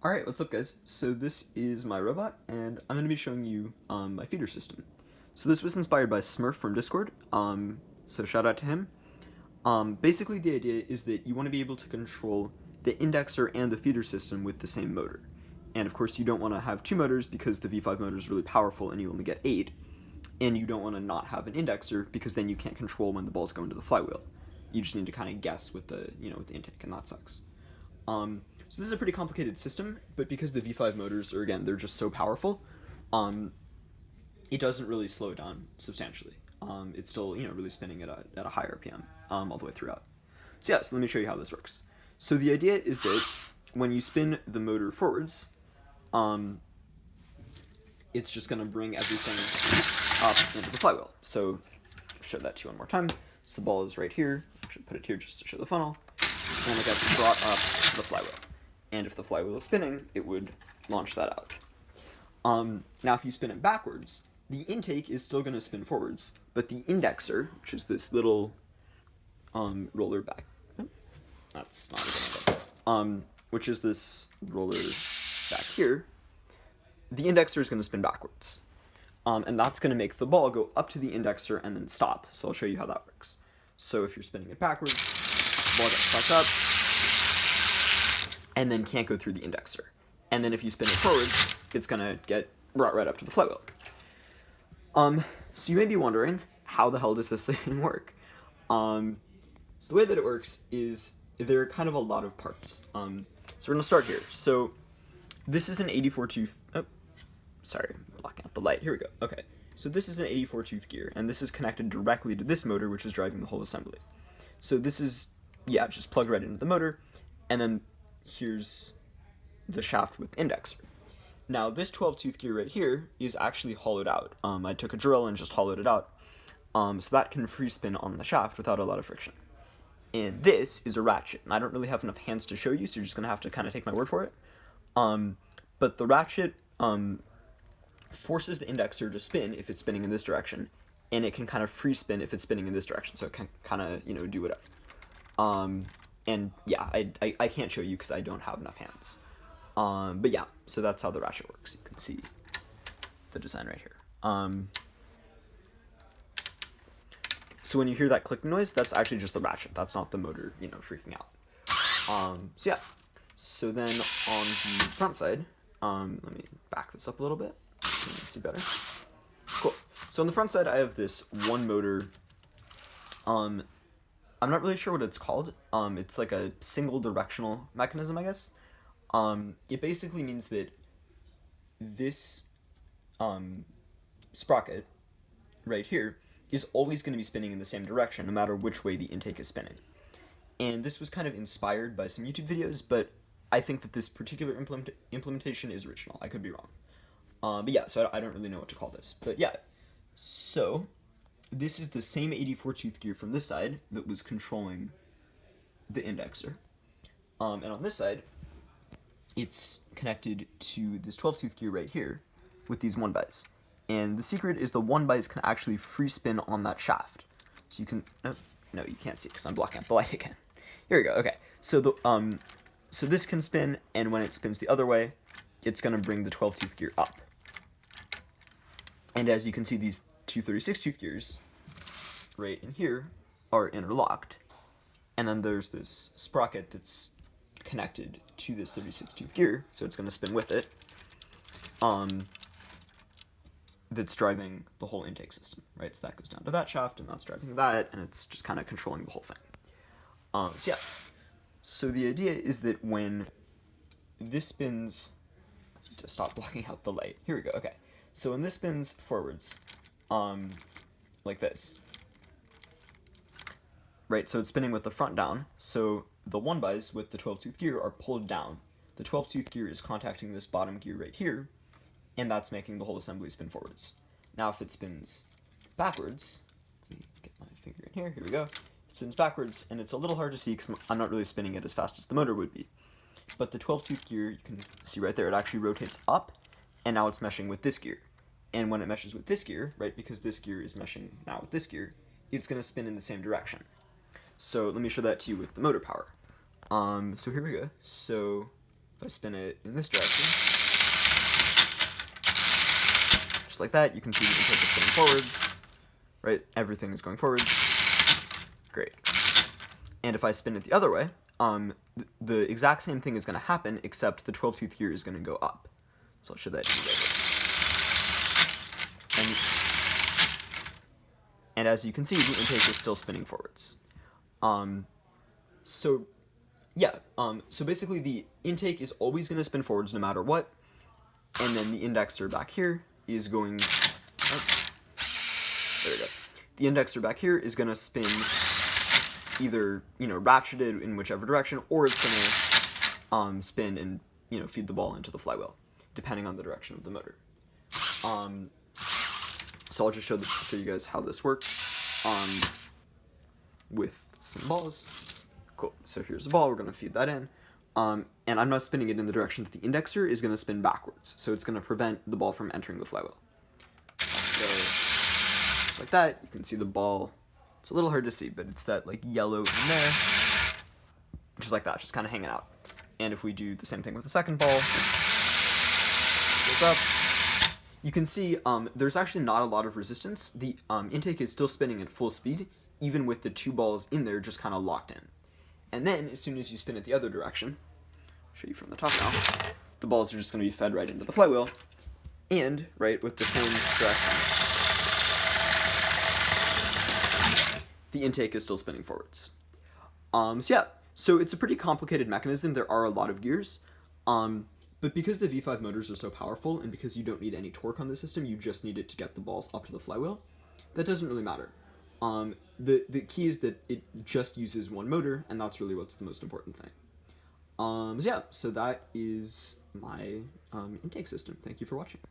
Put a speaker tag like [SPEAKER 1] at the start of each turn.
[SPEAKER 1] Alright, what's up guys? So this is my robot, and I'm going to be showing you my feeder system. So this was inspired by Smurf from Discord, so shout out to him. Basically the idea is that you want to be able to control the indexer and the feeder system with the same motor. And of course you don't want to have two motors because the V5 motor is really powerful and you only get 8. And you don't want to not have an indexer because then you can't control when the balls go into the flywheel. You just need to kind of guess with the, with the intake, and that sucks. So this is a pretty complicated system, but because the V5 motors are, again, they're just so powerful, it doesn't really slow down substantially. It's still, really spinning at a high RPM all the way throughout. So yeah, so let me show you how this works. So the idea is that when you spin the motor forwards, it's just going to bring everything up into the flywheel. So I'll show that to you one more time. So the ball is right here. I should put it here just to show the funnel. And it gets brought up to the flywheel. And if the flywheel is spinning, it would launch that out. Now if you spin it backwards, the intake is still going to spin forwards, but the indexer, which is this little roller back, that's not a good idea, which is this roller back here, the indexer is going to spin backwards. And that's going to make the ball go up to the indexer and then stop. So I'll show you how that works. So if you're spinning it backwards, the ball gets sucked up, and then can't go through the indexer. And then if you spin it forwards, it's gonna get brought right up to the flywheel. So you may be wondering, how the hell does this thing work? So the way that it works is there are kind of a lot of parts. So we're gonna start here. So this is an 84 tooth, sorry, I'm blocking out the light, here we go, okay. So this is an 84 tooth gear, and this is connected directly to this motor, which is driving the whole assembly. So this is, just plugged right into the motor, and then here's the shaft with indexer. Now this 12 tooth gear right here is actually hollowed out. I took a drill and just hollowed it out, so that can free spin on the shaft without a lot of friction. And this is a ratchet, and I don't really have enough hands to show you, so you're just gonna have to kind of take my word for it. But the ratchet forces the indexer to spin if it's spinning in this direction, and it can kind of free spin if it's spinning in this direction, so it can kind of do whatever. And yeah, I can't show you because I don't have enough hands. But yeah, so that's how the ratchet works. You can see the design right here. So when you hear that clicking noise, that's actually just the ratchet. That's not the motor, freaking out. So yeah. So then on the front side, let me back this up a little bit so you can see better. Cool. So on the front side, I have this one motor. I'm not really sure what it's called. It's like a single directional mechanism, I guess. It basically means that this sprocket right here is always going to be spinning in the same direction, no matter which way the intake is spinning. And this was kind of inspired by some YouTube videos, but I think that this particular implementation is original. I could be wrong. But yeah, so I don't really know what to call this. But yeah, so this is the same 84 tooth gear from this side that was controlling the indexer. And on this side, it's connected to this 12 tooth gear right here with these 1-bys. And the secret is the 1-bys can actually free spin on that shaft. So you can, no, you can't see because I'm blocking out the light again. Here we go, okay. So so this can spin, and when it spins the other way, it's gonna bring the 12 tooth gear up. And as you can see, these two 36 tooth gears right in here are interlocked, and then there's this sprocket that's connected to this 36 tooth gear, so it's going to spin with it, that's driving the whole intake system, right? So that goes down to that shaft, and that's driving that, and it's just kind of controlling the whole thing. So yeah, so the idea is that when this spins, to stop blocking out the light, here we go, okay. So when this spins forwards, like this, right, so it's spinning with the front down, so the 1-bys with the 12 tooth gear are pulled down. The 12 tooth gear is contacting this bottom gear right here, and that's making the whole assembly spin forwards. Now if it spins backwards, let me get my finger in here, here we go, it spins backwards, and it's a little hard to see because I'm not really spinning it as fast as the motor would be. But the 12 tooth gear, you can see right there, it actually rotates up, and now it's meshing with this gear. And when it meshes with this gear, right, because this gear is meshing now with this gear, it's going to spin in the same direction. So let me show that to you with the motor power. So here we go. So If I spin it in this direction, just like that, you can see the intake is spinning forwards, right? Everything is going forwards. Great. And if I spin it the other way, the exact same thing is going to happen, except the 12-tooth gear is going to go up. So I'll show that to you guys. And as you can see, the intake is still spinning forwards. So basically the intake is always going to spin forwards no matter what, and then the indexer back here is going, there we go. The indexer back here is going to spin either, ratcheted in whichever direction, or it's going to spin and, feed the ball into the flywheel, depending on the direction of the motor. So I'll just show you guys how this works with some balls. Cool. So here's the ball. We're going to feed that in. And I'm not spinning it in the direction that the indexer is going to spin backwards. So it's going to prevent the ball from entering the flywheel. So just like that, you can see the ball. It's a little hard to see, but it's that like yellow in there. Just like that, just kind of hanging out. And if we do the same thing with the second ball, goes up. You can see there's actually not a lot of resistance. The intake is still spinning at full speed, even with the two balls in there just kind of locked in. And then, as soon as you spin it the other direction, I'll show you from the top now, the balls are just going to be fed right into the flywheel, and, right, with the same direction, the intake is still spinning forwards. So it's a pretty complicated mechanism. There are a lot of gears. But because the V5 motors are so powerful, and because you don't need any torque on the system, you just need it to get the balls up to the flywheel, that doesn't really matter. The key is that it just uses one motor, and that's really what's the most important thing. So that is my intake system. Thank you for watching.